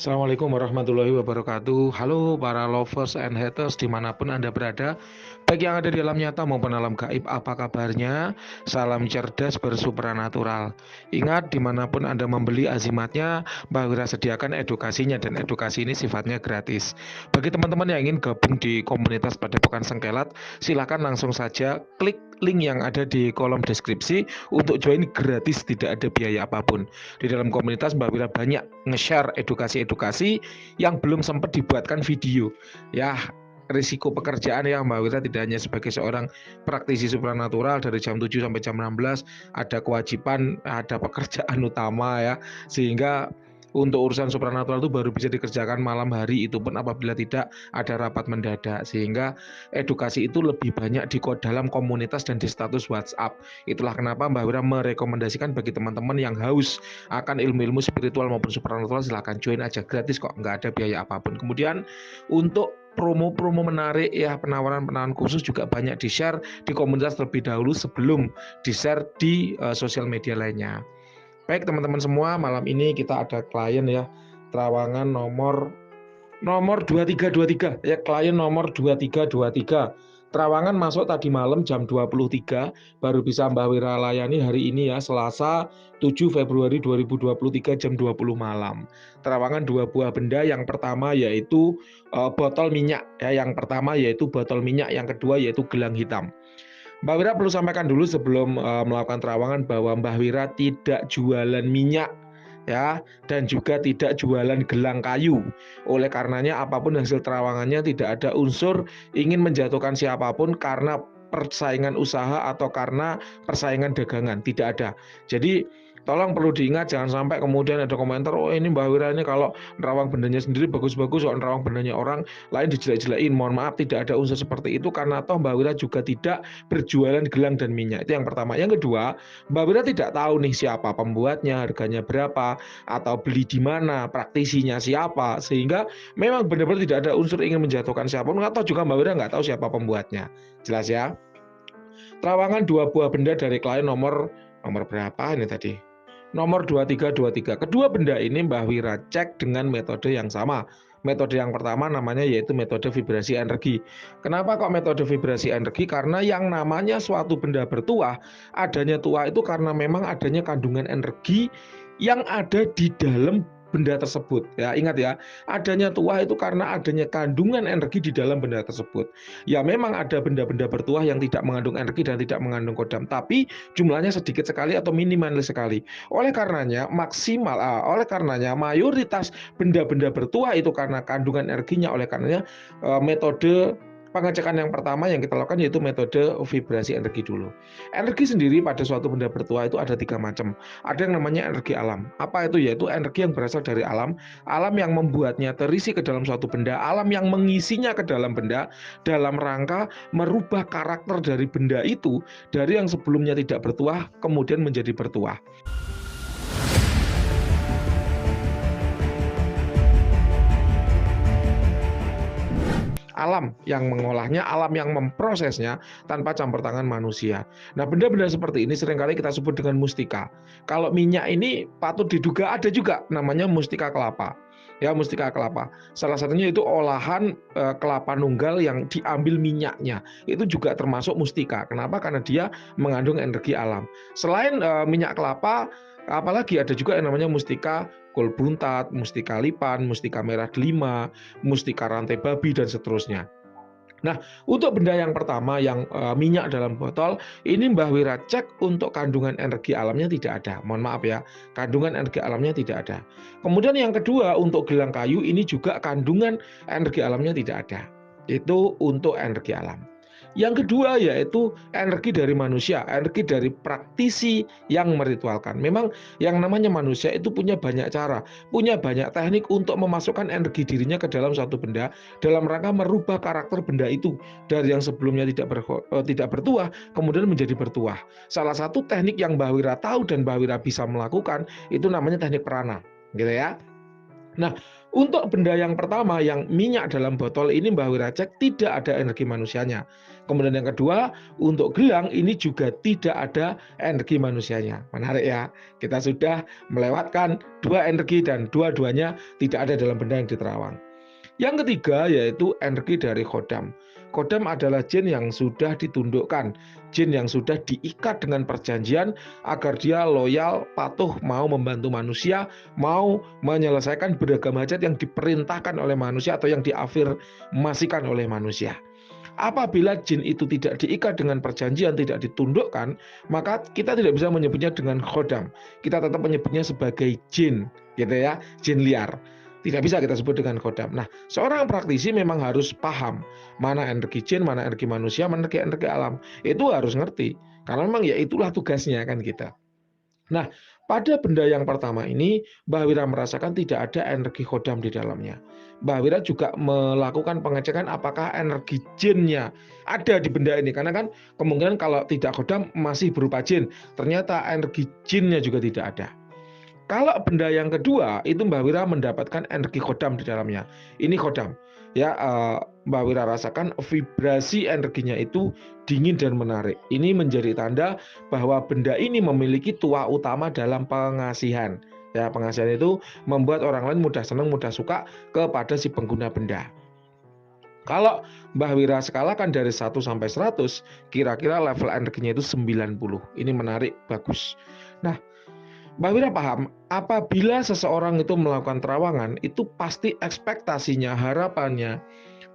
Assalamualaikum warahmatullahi wabarakatuh. Halo para lovers and haters dimanapun Anda berada, baik yang ada di alam nyata maupun alam gaib, apa kabarnya? Salam cerdas bersupranatural. Ingat, dimanapun Anda membeli azimatnya, Mbak Wira sediakan edukasinya, dan edukasi ini sifatnya gratis. Bagi teman-teman yang ingin gabung di komunitas Padepokan Sengkelat, silakan langsung saja klik link yang ada di kolom deskripsi untuk join gratis, tidak ada biaya apapun. Di dalam komunitas Mbak Wira banyak nge-share edukasi-edukasi yang belum sempat dibuatkan video. Ya, risiko pekerjaan ya Mbak Wira tidak hanya sebagai seorang praktisi supranatural dari jam 7 sampai jam 16, ada kewajiban, ada pekerjaan utama ya, sehingga untuk urusan supranatural itu baru bisa dikerjakan malam hari, itu pun apabila tidak ada rapat mendadak, sehingga edukasi itu lebih banyak di dalam komunitas dan di status WhatsApp. Itulah kenapa Mbak Wira merekomendasikan bagi teman-teman yang haus akan ilmu-ilmu spiritual maupun supranatural, silahkan join aja, gratis kok, nggak ada biaya apapun. Kemudian untuk promo-promo menarik ya, penawaran-penawaran khusus juga banyak di-share di komunitas terlebih dahulu sebelum di-share di sosial media lainnya. Baik teman-teman semua, malam ini kita ada klien ya, terawangan nomor 2323 ya, klien nomor 2323. Terawangan masuk tadi malam jam 23, baru bisa Mbak Wira layani hari ini ya, Selasa 7 Februari 2023 jam 20 malam. Terawangan dua buah benda, yang pertama yaitu botol minyak ya, yang pertama yaitu botol minyak, yang kedua yaitu gelang hitam. Mbak Wira perlu sampaikan dulu sebelum melakukan terawangan bahwa Mbak Wira tidak jualan minyak ya, dan juga tidak jualan gelang kayu. Oleh karenanya apapun hasil terawangannya tidak ada unsur ingin menjatuhkan siapapun karena persaingan usaha atau karena persaingan dagangan, tidak ada. Jadi tolong perlu diingat, jangan sampai kemudian ada komentar, oh ini Mbak Wira ini kalau nerawang bendanya sendiri bagus-bagus, kalau nerawang bendanya orang lain dijelek-jelekin. Mohon maaf, tidak ada unsur seperti itu, karena toh Mbak Wira juga tidak berjualan gelang dan minyak. Itu yang pertama. Yang kedua, Mbak Wira tidak tahu nih siapa pembuatnya, harganya berapa, atau beli di mana, praktisinya siapa, sehingga memang benar-benar tidak ada unsur ingin menjatuhkan siapapun, atau juga Mbak Wira nggak tahu siapa pembuatnya. Jelas ya? Terawangan dua buah benda dari klien nomor berapa ini tadi? Nomor 2323. Kedua benda ini Mbak Wira cek dengan metode yang sama. Metode yang pertama namanya yaitu metode vibrasi energi. Kenapa kok metode vibrasi energi? Karena yang namanya suatu benda bertuah, adanya tuah itu karena memang adanya kandungan energi yang ada di dalam benda tersebut. Ya, ingat ya, adanya tuah itu karena adanya kandungan energi di dalam benda tersebut. Ya, memang ada benda-benda bertuah yang tidak mengandung energi dan tidak mengandung kodam, tapi jumlahnya sedikit sekali atau minimalis sekali. Oleh karenanya mayoritas benda-benda bertuah itu karena kandungan energinya. Oleh karenanya metode pengecekan yang pertama yang kita lakukan yaitu metode vibrasi energi dulu. Energi sendiri pada suatu benda bertuah itu ada 3 macam. Ada yang namanya energi alam. Apa itu? Yaitu energi yang berasal dari alam, alam yang membuatnya terisi ke dalam suatu benda, alam yang mengisinya ke dalam benda dalam rangka merubah karakter dari benda itu, dari yang sebelumnya tidak bertuah kemudian menjadi bertuah. Alam yang mengolahnya, alam yang memprosesnya tanpa campur tangan manusia. Nah, benda-benda seperti ini seringkali kita sebut dengan mustika. Kalau minyak ini patut diduga ada juga namanya mustika kelapa. Ya, mustika kelapa. Salah satunya itu olahan kelapa nunggal yang diambil minyaknya. Itu juga termasuk mustika. Kenapa? Karena dia mengandung energi alam. Selain minyak kelapa, apalagi ada juga yang namanya mustika kol buntat, mustika lipan, mustika merah delima, mustika rantai babi, dan seterusnya. Nah, untuk benda yang pertama yang minyak dalam botol, ini Mbah Wira cek untuk kandungan energi alamnya tidak ada. Mohon maaf ya, kandungan energi alamnya tidak ada. Kemudian yang kedua, untuk gelang kayu ini juga kandungan energi alamnya tidak ada. Itu untuk energi alam. Yang kedua yaitu energi dari manusia, energi dari praktisi yang meritualkan. Memang yang namanya manusia itu punya banyak cara, punya banyak teknik untuk memasukkan energi dirinya ke dalam suatu benda dalam rangka merubah karakter benda itu dari yang sebelumnya tidak bertuah kemudian menjadi bertuah. Salah satu teknik yang Mbah Wira tahu dan Mbah Wira bisa melakukan itu namanya teknik prana, gitu ya. Nah, Untuk benda yang pertama, yang minyak dalam botol ini Mbak Wira cek tidak ada energi manusianya. Kemudian yang kedua, untuk gelang ini juga tidak ada energi manusianya. Menarik ya, kita sudah melewatkan dua energi dan dua-duanya tidak ada dalam benda yang diterawang. Yang ketiga yaitu energi dari khodam. Khodam adalah jin yang sudah ditundukkan, jin yang sudah diikat dengan perjanjian agar dia loyal, patuh, mau membantu manusia, mau menyelesaikan beragam hajat yang diperintahkan oleh manusia atau yang diafirmasikan oleh manusia. Apabila jin itu tidak diikat dengan perjanjian, tidak ditundukkan, maka kita tidak bisa menyebutnya dengan khodam. Kita tetap menyebutnya sebagai jin, gitu ya, jin liar. Tidak bisa kita sebut dengan khodam. Nah, seorang praktisi memang harus paham mana energi jin, mana energi manusia, mana energi alam. Itu harus ngerti. Karena memang ya itulah tugasnya kan kita. Nah, pada benda yang pertama ini, Mbak Wira merasakan tidak ada energi khodam di dalamnya. Mbak Wira juga melakukan pengecekan apakah energi jinnya ada di benda ini. Karena kan kemungkinan kalau tidak khodam masih berupa jin. Ternyata energi jinnya juga tidak ada. Kalau benda yang kedua itu Mbak Wira mendapatkan energi khodam di dalamnya. Ini khodam. Ya, Mbak Wira rasakan vibrasi energinya itu dingin dan menarik. Ini menjadi tanda bahwa benda ini memiliki tuah utama dalam pengasihan. Ya, pengasihan itu membuat orang lain mudah senang, mudah suka kepada si pengguna benda. Kalau Mbak Wira skalakan dari 1 sampai 100, kira-kira level energinya itu 90. Ini menarik, bagus. Nah, Mbak Wira paham, apabila seseorang itu melakukan terawangan, itu pasti ekspektasinya, harapannya,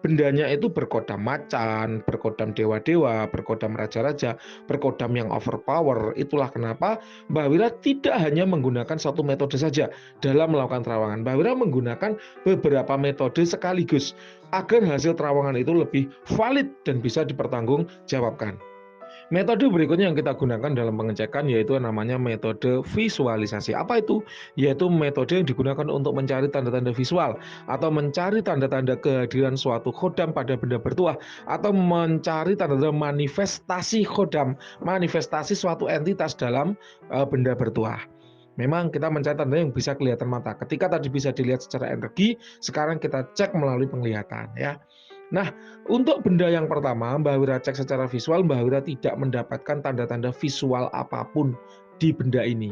bendanya itu berkodam macan, berkodam dewa-dewa, berkodam raja-raja, berkodam yang overpower. Itulah kenapa Mbak Wira tidak hanya menggunakan satu metode saja dalam melakukan terawangan. Mbak Wira menggunakan beberapa metode sekaligus agar hasil terawangan itu lebih valid dan bisa dipertanggungjawabkan. Metode berikutnya yang kita gunakan dalam pengecekan yaitu namanya metode visualisasi. Apa itu? Yaitu metode yang digunakan untuk mencari tanda-tanda visual atau mencari tanda-tanda kehadiran suatu khodam pada benda bertuah atau mencari tanda-tanda manifestasi khodam, manifestasi suatu entitas dalam benda bertuah. Memang kita mencari tanda yang bisa kelihatan mata. Ketika tadi bisa dilihat secara energi, sekarang kita cek melalui penglihatan ya. Nah, untuk benda yang pertama, Mbak Wira cek secara visual, Mbak Wira tidak mendapatkan tanda-tanda visual apapun di benda ini.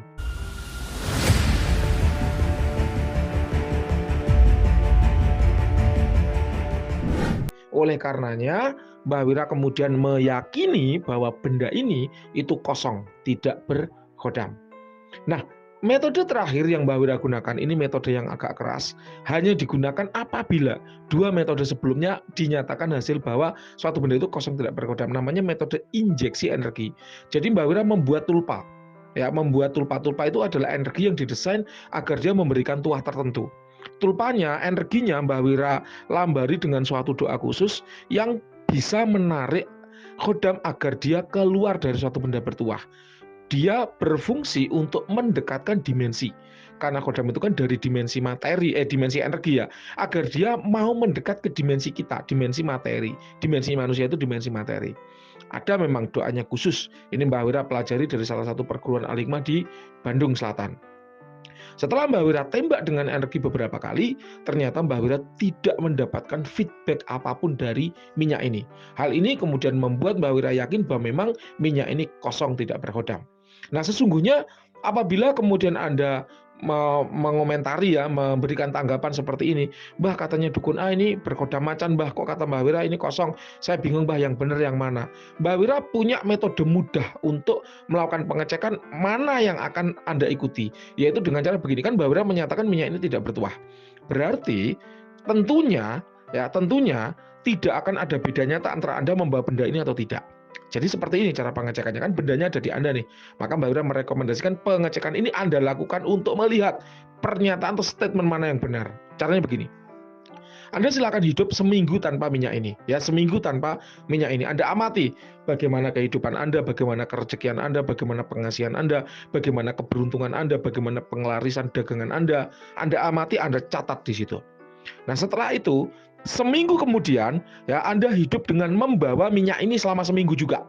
Oleh karenanya, Mbak Wira kemudian meyakini bahwa benda ini itu kosong, tidak berkhodam. Nah, metode terakhir yang Mbak Wira gunakan ini metode yang agak keras, hanya digunakan apabila dua metode sebelumnya dinyatakan hasil bahwa suatu benda itu kosong tidak berkodam. Namanya metode injeksi energi. Jadi Mbak Wira membuat tulpa. Ya, membuat tulpa-tulpa itu adalah energi yang didesain agar dia memberikan tuah tertentu. Tulpanya, energinya Mbak Wira lambari dengan suatu doa khusus yang bisa menarik khodam agar dia keluar dari suatu benda bertuah. Dia berfungsi untuk mendekatkan dimensi. Karena khodam itu kan dari dimensi materi, dimensi energi ya. Agar dia mau mendekat ke dimensi kita, dimensi materi. Dimensi manusia itu dimensi materi. Ada memang doanya khusus. Ini Mbak Wira pelajari dari salah satu perguruan al-hikmah di Bandung Selatan. Setelah Mbak Wira tembak dengan energi beberapa kali, ternyata Mbak Wira tidak mendapatkan feedback apapun dari minyak ini. Hal ini kemudian membuat Mbak Wira yakin bahwa memang minyak ini kosong tidak berkhodam. Nah, sesungguhnya apabila kemudian Anda mengomentari ya, memberikan tanggapan seperti ini, Mbah katanya dukun A ini berkodam macan, Mbah kok kata Mbah Wira ini kosong, saya bingung Mbah yang benar yang mana. Mbah Wira punya metode mudah untuk melakukan pengecekan mana yang akan Anda ikuti, yaitu dengan cara begini, kan Mbah Wira menyatakan minyak ini tidak bertuah. Berarti tentunya tidak akan ada beda nyata antara Anda membawa benda ini atau tidak. Jadi seperti ini cara pengecekannya, kan bendanya ada di Anda nih. Maka Mbak Wira merekomendasikan pengecekan ini Anda lakukan untuk melihat pernyataan atau statement mana yang benar. Caranya begini. Anda silakan hidup seminggu tanpa minyak ini, ya, seminggu tanpa minyak ini. Anda amati bagaimana kehidupan Anda, bagaimana kerezekian Anda, bagaimana pengasihan Anda, bagaimana keberuntungan Anda, bagaimana pengelarisan dagangan Anda. Anda amati, Anda catat di situ. Nah, setelah itu seminggu kemudian ya Anda hidup dengan membawa minyak ini selama seminggu juga.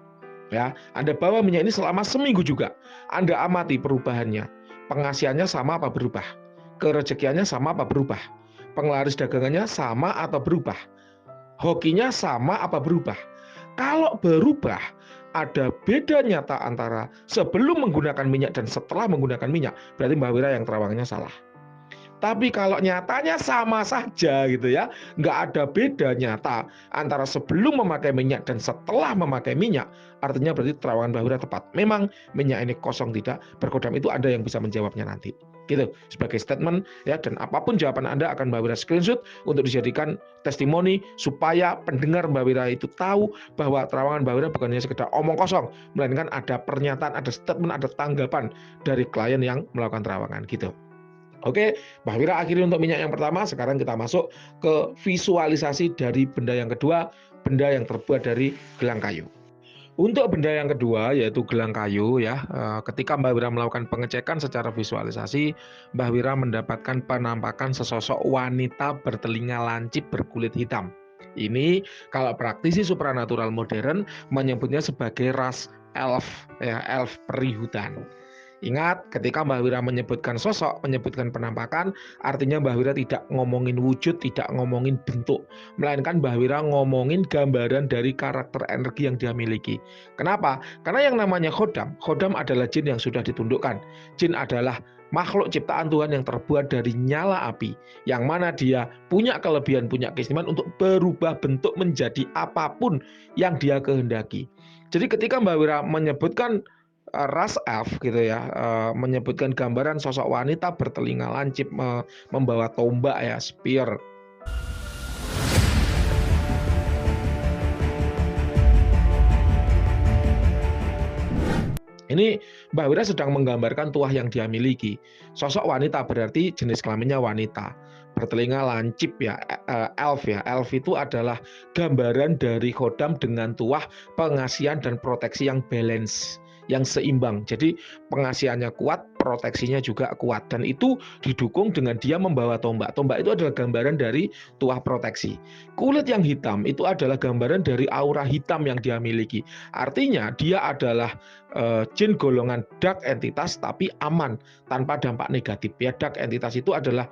Ya, Anda bawa minyak ini selama seminggu juga. Anda amati perubahannya. Pengasihannya sama apa berubah? Kerezekiannya sama apa berubah? Penglaris dagangannya sama atau berubah? Hokinya sama apa berubah? Kalau berubah, ada beda nyata antara sebelum menggunakan minyak dan setelah menggunakan minyak, berarti Mbak Wira yang terawangnya salah. Tapi kalau nyatanya sama saja gitu ya, nggak ada beda nyata antara sebelum memakai minyak dan setelah memakai minyak, artinya berarti terawangan Mbak Wira tepat. Memang minyak ini kosong tidak berkodam, itu Anda yang bisa menjawabnya nanti. Gitu, sebagai statement ya, dan apapun jawaban Anda akan Mbak Wira screenshot untuk dijadikan testimoni supaya pendengar Mbak Wira itu tahu bahwa terawangan Mbak Wira bukan hanya sekedar omong kosong, melainkan ada pernyataan, ada statement, ada tanggapan dari klien yang melakukan terawangan gitu. Oke, Mbak Wira akhiri untuk minyak yang pertama. Sekarang kita masuk ke visualisasi dari benda yang kedua, benda yang terbuat dari gelang kayu. Untuk benda yang kedua yaitu gelang kayu ya, ketika Mbak Wira melakukan pengecekan secara visualisasi, Mbak Wira mendapatkan penampakan sesosok wanita bertelinga lancip berkulit hitam. Ini kalau praktisi supranatural modern menyebutnya sebagai ras elf ya, elf peri hutan. Ingat, ketika Mbak Wira menyebutkan sosok, menyebutkan penampakan, artinya Mbak Wira tidak ngomongin wujud, tidak ngomongin bentuk, melainkan Mbak Wira ngomongin gambaran dari karakter energi yang dia miliki. Kenapa? Karena yang namanya khodam adalah jin yang sudah ditundukkan. Jin adalah makhluk ciptaan Tuhan yang terbuat dari nyala api, yang mana dia punya kelebihan, punya keistimewaan untuk berubah bentuk menjadi apapun yang dia kehendaki. Jadi ketika Mbak Wira menyebutkan ras elf gitu ya, menyebutkan gambaran sosok wanita bertelinga lancip membawa tombak ya, spear. Ini Mbak Wira sedang menggambarkan tuah yang dia miliki. Sosok wanita berarti jenis kelaminnya wanita. Bertelinga lancip ya, elf ya. Elf itu adalah gambaran dari khodam dengan tuah pengasihan dan proteksi yang balance, yang seimbang. Jadi pengasihannya kuat, proteksinya juga kuat, dan itu didukung dengan dia membawa tombak. Tombak itu adalah gambaran dari tuah proteksi. Kulit yang hitam itu adalah gambaran dari aura hitam yang dia miliki. Artinya dia adalah jin golongan dark entitas tapi aman, tanpa dampak negatif ya. Dark entitas itu adalah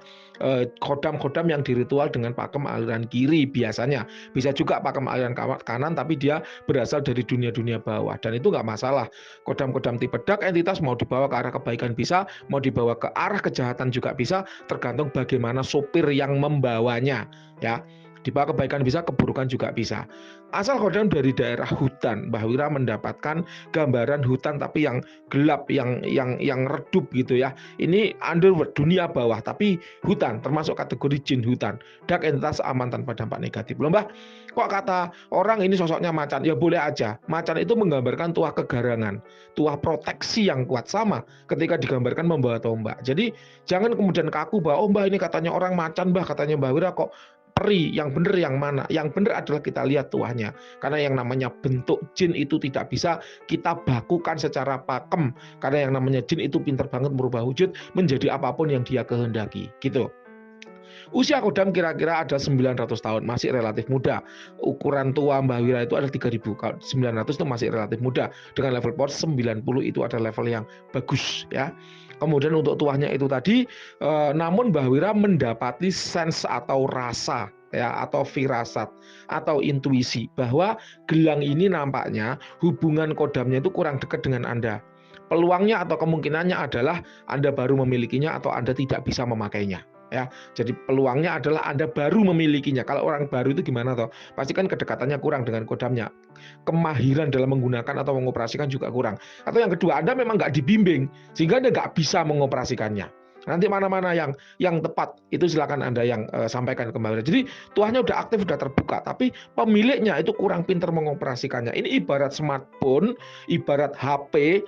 khodam-khodam yang diritual dengan pakem aliran kiri biasanya. Bisa juga pakem aliran kanan, tapi dia berasal dari dunia-dunia bawah, dan itu nggak masalah. Kodam-kodam tipe dark entitas mau dibawa ke arah kebaikan bisa, mau dibawa ke arah kejahatan juga bisa, tergantung bagaimana sopir yang membawanya ya. Dibawa kebaikan bisa, keburukan juga bisa. Asal kodam dari daerah hutan, Mbah Wira mendapatkan gambaran hutan tapi yang gelap, yang redup gitu ya. Ini underworld, dunia bawah, tapi hutan, termasuk kategori jin hutan. Dark entitas aman tanpa dampak negatif. Loh Mbah, kok kata orang ini sosoknya macan? Ya boleh aja. Macan itu menggambarkan tuah kegarangan, tuah proteksi yang kuat, sama ketika digambarkan membawa tombak. Jadi jangan kemudian kaku bahwa oh Mbah ini katanya orang macan, Mbah katanya Mbah Wira kok peri. Yang benar yang mana? Yang benar adalah kita lihat tuahnya. Karena yang namanya bentuk jin itu tidak bisa kita bakukan secara pakem. Karena yang namanya jin itu pintar banget merubah wujud menjadi apapun yang dia kehendaki. Gitu. Usia kodam kira-kira ada 900 tahun, masih relatif muda. Ukuran tua Mbah Wira itu ada 3000. Kalau 900 itu masih relatif muda. Dengan level power 90 itu ada level yang bagus ya. Kemudian untuk tuahnya itu tadi, namun Mbah Wira mendapati sense atau rasa ya, atau firasat atau intuisi bahwa gelang ini nampaknya hubungan kodamnya itu kurang dekat dengan Anda. Peluangnya atau kemungkinannya adalah Anda baru memilikinya atau Anda tidak bisa memakainya. Ya, jadi peluangnya adalah Anda baru memilikinya. Kalau orang baru itu gimana toh? Pasti kan kedekatannya kurang dengan kodamnya. Kemahiran dalam menggunakan atau mengoperasikan juga kurang. Atau yang kedua, Anda memang nggak dibimbing sehingga Anda nggak bisa mengoperasikannya. Nanti mana-mana yang tepat itu silakan Anda yang sampaikan kembali. Jadi tuahnya udah aktif, udah terbuka, tapi pemiliknya itu kurang pintar mengoperasikannya. Ini ibarat smartphone, ibarat HP.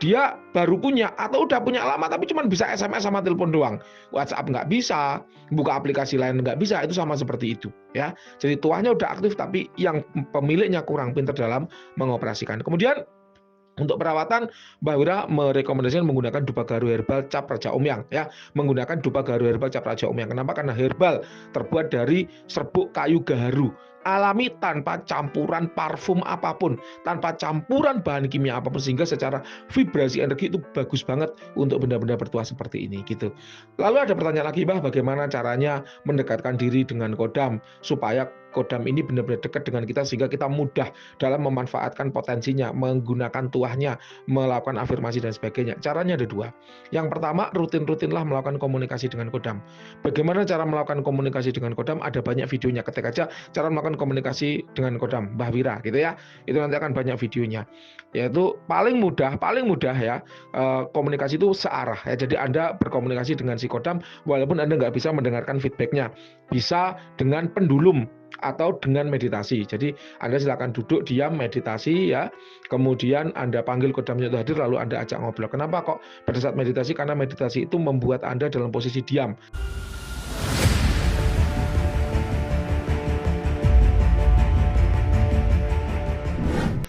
Dia baru punya atau udah punya lama tapi cuma bisa SMS sama telepon doang. WhatsApp nggak bisa, buka aplikasi lain nggak bisa, itu sama seperti itu ya. Jadi tuahnya udah aktif tapi yang pemiliknya kurang pintar dalam mengoperasikan. Kemudian untuk perawatan, Mbah Wira merekomendasikan menggunakan dupa garu herbal cap Raja Umyang ya. Menggunakan dupa garu herbal cap Raja Umyang. Kenapa? Karena herbal terbuat dari serbuk kayu gaharu. alami tanpa campuran parfum apapun, tanpa campuran bahan kimia apapun, sehingga secara vibrasi energi itu bagus banget untuk benda-benda bertuah seperti ini gitu. Lalu ada pertanyaan lagi, Mbah, bagaimana caranya mendekatkan diri dengan kodam supaya kodam ini benar-benar dekat dengan kita sehingga kita mudah dalam memanfaatkan potensinya, menggunakan tuahnya, melakukan afirmasi dan sebagainya. Caranya ada dua. Yang pertama, rutin-rutinlah melakukan komunikasi dengan kodam. Bagaimana cara melakukan komunikasi dengan kodam? Ada banyak videonya. Ketik aja cara melakukan komunikasi dengan kodam Mbah Wira gitu ya. Itu nanti akan banyak videonya. Yaitu paling mudah ya, komunikasi itu searah ya. Jadi Anda berkomunikasi dengan si kodam walaupun Anda nggak bisa mendengarkan feedbacknya. Bisa dengan pendulum atau dengan meditasi. Jadi Anda silakan duduk diam meditasi ya. Kemudian Anda panggil kodamnya itu hadir lalu Anda ajak ngobrol. Kenapa kok pada saat meditasi? Karena meditasi itu membuat Anda dalam posisi diam.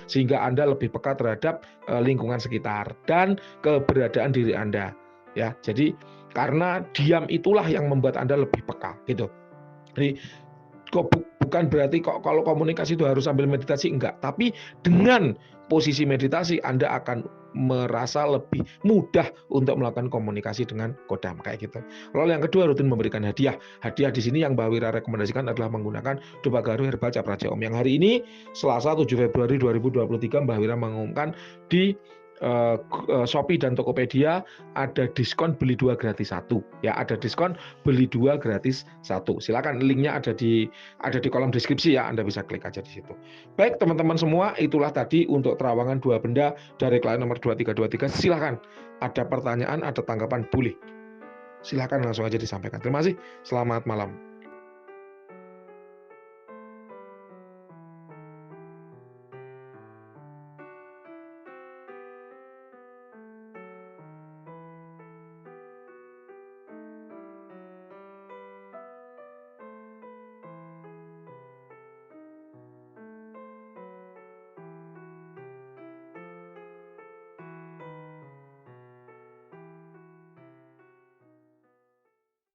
Sehingga Anda lebih peka terhadap lingkungan sekitar dan keberadaan diri Anda ya. Jadi karena diam itulah yang membuat Anda lebih peka gitu. Jadi bukan berarti kok kalau komunikasi itu harus sambil meditasi, enggak, tapi dengan posisi meditasi Anda akan merasa lebih mudah untuk melakukan komunikasi dengan kodam kayak gitu. Lalu yang kedua, rutin memberikan hadiah. Hadiah di sini yang Mbak Wira rekomendasikan adalah menggunakan Dupa Garuh Herbal Cap Raja Om. Yang hari ini Selasa 7 Februari 2023 Mbak Wira mengumumkan di Shopee dan Tokopedia ada diskon beli 2 gratis 1 ya, ada diskon beli 2 gratis 1. Silakan, linknya ada di kolom deskripsi ya, Anda bisa klik aja di situ. Baik teman-teman semua, itulah tadi untuk terawangan 2 benda dari klien nomor 2323. Silakan, ada pertanyaan, ada tanggapan, boleh. Silakan langsung aja disampaikan. Terima kasih. Selamat malam.